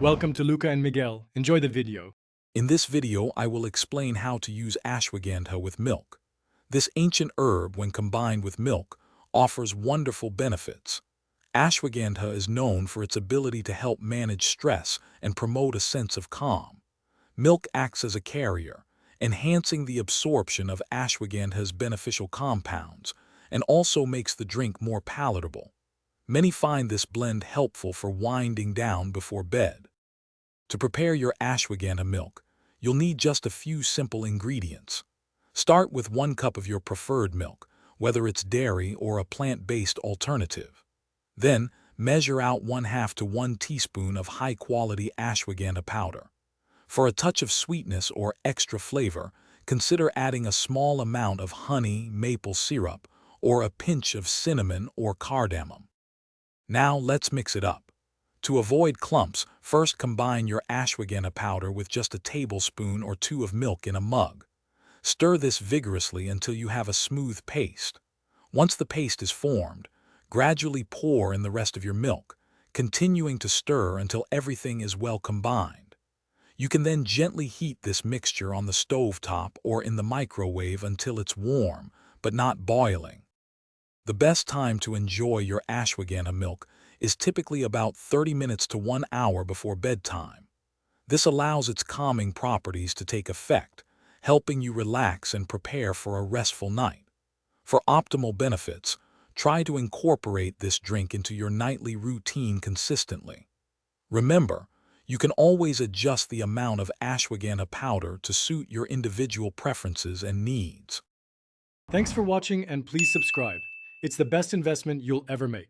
Welcome to Luca and Miguel. Enjoy the video. In this video, I will explain how to use ashwagandha with milk. This ancient herb, when combined with milk, offers wonderful benefits. Ashwagandha is known for its ability to help manage stress and promote a sense of calm. Milk acts as a carrier, enhancing the absorption of ashwagandha's beneficial compounds, and also makes the drink more palatable. Many find this blend helpful for winding down before bed. To prepare your ashwagandha milk, you'll need just a few simple ingredients. Start with 1 cup of your preferred milk, whether it's dairy or a plant-based alternative. Then, measure out 1/2 to 1 teaspoon of high-quality ashwagandha powder. For a touch of sweetness or extra flavor, consider adding a small amount of honey, maple syrup, or a pinch of cinnamon or cardamom. Now let's mix it up. To avoid clumps, first combine your ashwagandha powder with just a tablespoon or 2 of milk in a mug. Stir this vigorously until you have a smooth paste. Once the paste is formed, gradually pour in the rest of your milk, continuing to stir until everything is well combined. You can then gently heat this mixture on the stove top or in the microwave until it's warm, but not boiling. The best time to enjoy your ashwagandha milk is typically about 30 minutes to 1 hour before bedtime. This allows its calming properties to take effect, helping you relax and prepare for a restful night. For optimal benefits, try to incorporate this drink into your nightly routine consistently. Remember, you can always adjust the amount of ashwagandha powder to suit your individual preferences and needs. Thanks for watching and please subscribe. It's the best investment you'll ever make.